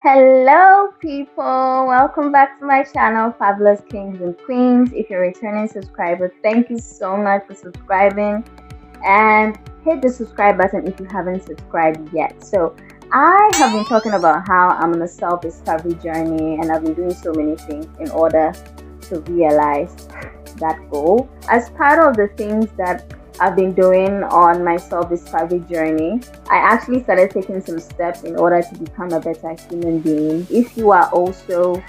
Hello, people. Welcome back to my channel, Fabulous Kings and Queens. If you're a returning subscriber, thank you so much for subscribing and hit the subscribe button if you haven't subscribed yet. So, I have been talking about how I'm on a self discovery journey and I've been doing so many things in order to realize that goal. As part of the things that I've been doing on my self discovery journey, I actually started taking some steps in order to become a better human being. If you are also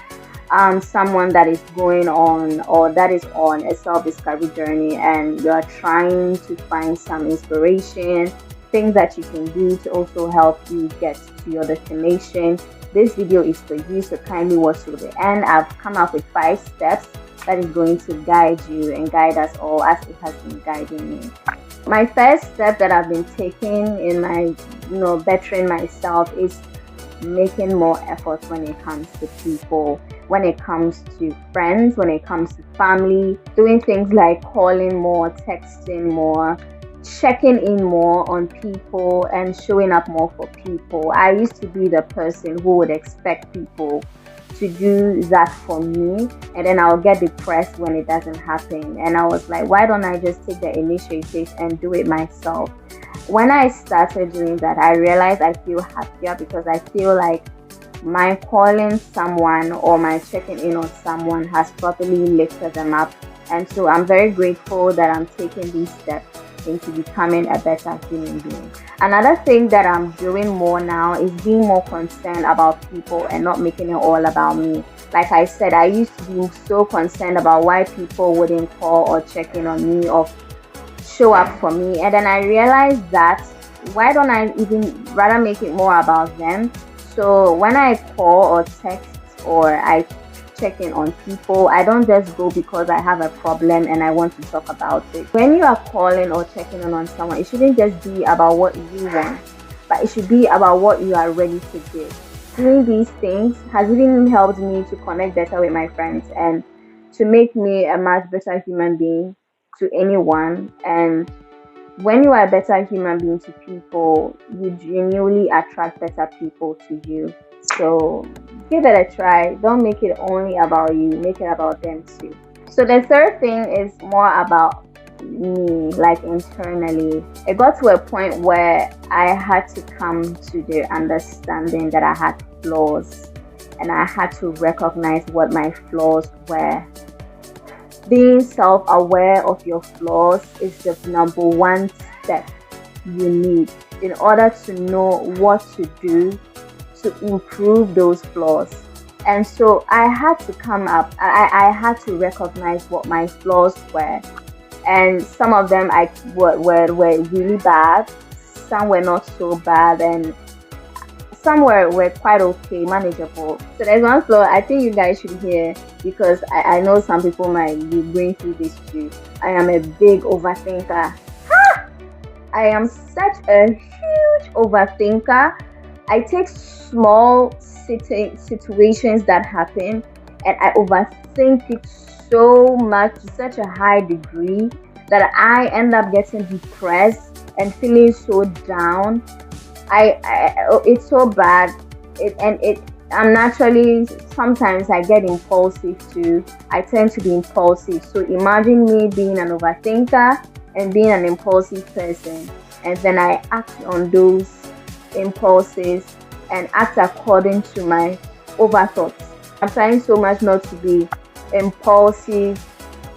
someone that is going on or that is on a self discovery journey and you are trying to find some inspiration, things that you can do to also help you get to your destination, this video is for you. So kindly watch to the end. I've come up with 5 steps that is going to guide you and guide us all as it has been guiding me. My first step that I've been taking in my, bettering myself is making more effort when it comes to people, when it comes to friends, when it comes to family, doing things like calling more, texting more, checking in more on people and showing up more for people. I used to be the person who would expect people to do that for me, and then I'll get depressed when it doesn't happen, and I was like, why don't I just take the initiative and do it myself? When I started doing that, I realized I feel happier because I feel like my calling someone or my checking in on someone has properly lifted them up, and so I'm very grateful that I'm taking these steps into becoming a better human being. Another thing that I'm doing more now is being more concerned about people and not making it all about me. Like I said, I used to be so concerned about why people wouldn't call or check in on me or show up for me. And then I realized that why don't I even rather make it more about them? So when I call or text or I check in on people, I don't just go because I have a problem and I want to talk about it. When you are calling or checking in on someone, it shouldn't just be about what you want, but it should be about what you are ready to give. Doing these things has even helped me to connect better with my friends and to make me a much better human being to anyone. And when you are a better human being to people, you genuinely attract better people to you. So give it a try. Don't make it only about you, make it about them too. So the third thing is more about me, like internally. It got to a point where I had to come to the understanding that I had flaws and I had to recognize what my flaws were. Being self-aware of your flaws is the number one step you need in order to know what to do to improve those flaws. And so I had to I had to recognize what my flaws were. And some of them were really bad, some were not so bad, and some were quite okay, manageable. So there's one flaw I think you guys should hear because I know some people might be going through this too. I am a big overthinker. I am such a huge overthinker. I take small situations that happen and I overthink it so much to such a high degree that I end up getting depressed and feeling so down. It's so bad. I'm naturally, sometimes I get impulsive too. I tend to be impulsive. So imagine me being an overthinker and being an impulsive person, and then I act on those impulses and act according to my overthoughts. I'm trying so much not to be impulsive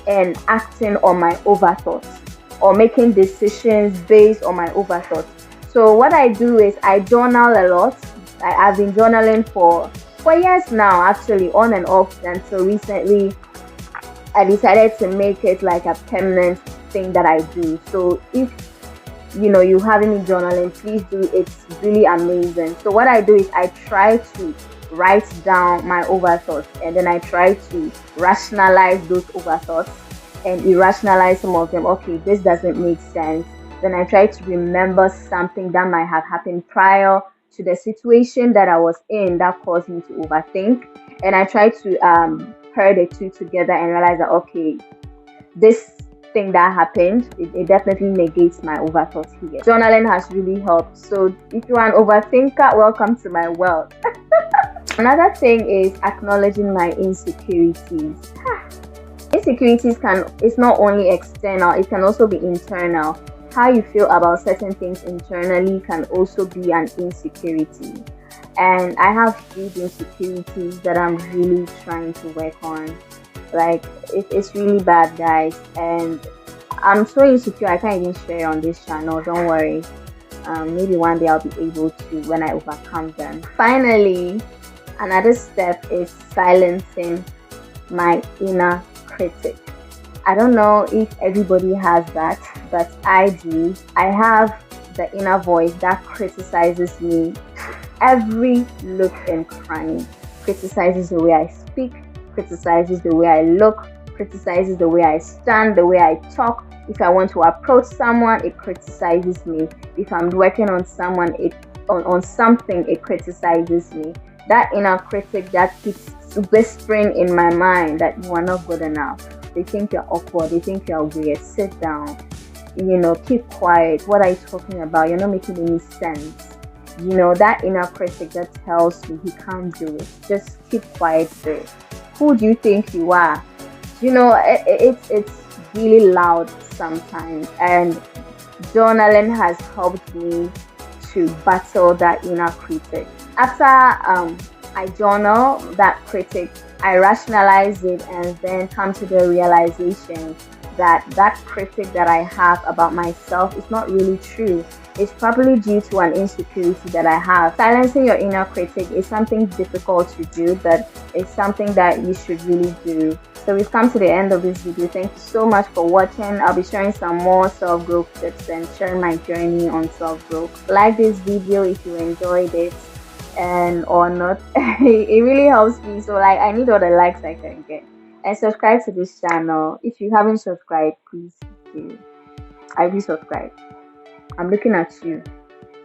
and acting on my overthoughts or making decisions based on my overthoughts. So what I do is I journal a lot. I've been journaling for years now, actually, on and off, until recently I decided to make it like a permanent thing that I do. So if you have any journaling, please do. It's really amazing. So what I do is I try to write down my overthoughts and then I try to rationalize those overthoughts and irrationalize some of them. Okay, this doesn't make sense. Then I try to remember something that might have happened prior to the situation that I was in that caused me to overthink, and I try to pair the two together and realize that okay, this thing that happened, it definitely negates my overthought here. Journaling has really helped. So if you are an overthinker, welcome to my world. Another thing is acknowledging my insecurities. Insecurities can it's not only external, it can also be internal. How you feel about certain things internally can also be an insecurity. And I have huge insecurities that I'm really trying to work on. Like it's really bad, guys, and I'm so insecure I can't even share on this channel. Don't worry. Maybe one day I'll be able to when I overcome them. Finally, another step is silencing my inner critic. I don't know if everybody has that, but I do. I have the inner voice that criticizes me every look and cranny, criticizes the way I speak, criticizes the way I look, criticizes the way I stand, the way I talk. If I want to approach someone, it criticizes me. If I'm working on someone, on something, it criticizes me. That inner critic that keeps whispering in my mind that you are not good enough. They think you're awkward. They think you're weird. Sit down. Keep quiet. What are you talking about? You're not making any sense. That inner critic that tells me he can't do it. Just keep quiet there. Who do you think you are? It's really loud sometimes, and journaling has helped me to battle that inner critic. After I journal that critic, I rationalize it and then come to the realization that critic that I have about myself is not really true. It's probably due to an insecurity that I have. Silencing your inner critic is something difficult to do, but it's something that you should really do. So we've come to the end of this video. Thank you so much for watching. I'll be sharing some more self-growth tips and sharing my journey on self-growth. Like this video if you enjoyed it and or not. It really helps me. So I need all the likes I can get. And subscribe to this channel. If you haven't subscribed, please do. Have you subscribed? I'm looking at you.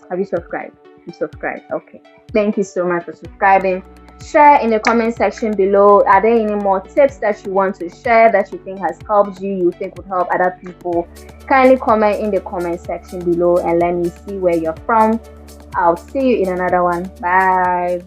Have you subscribed? You subscribed. Okay. Thank you so much for subscribing. Share in the comment section below. Are there any more tips that you want to share that you think has helped you think would help other people? Kindly comment in the comment section below and let me see where you're from. I'll see you in another one. Bye.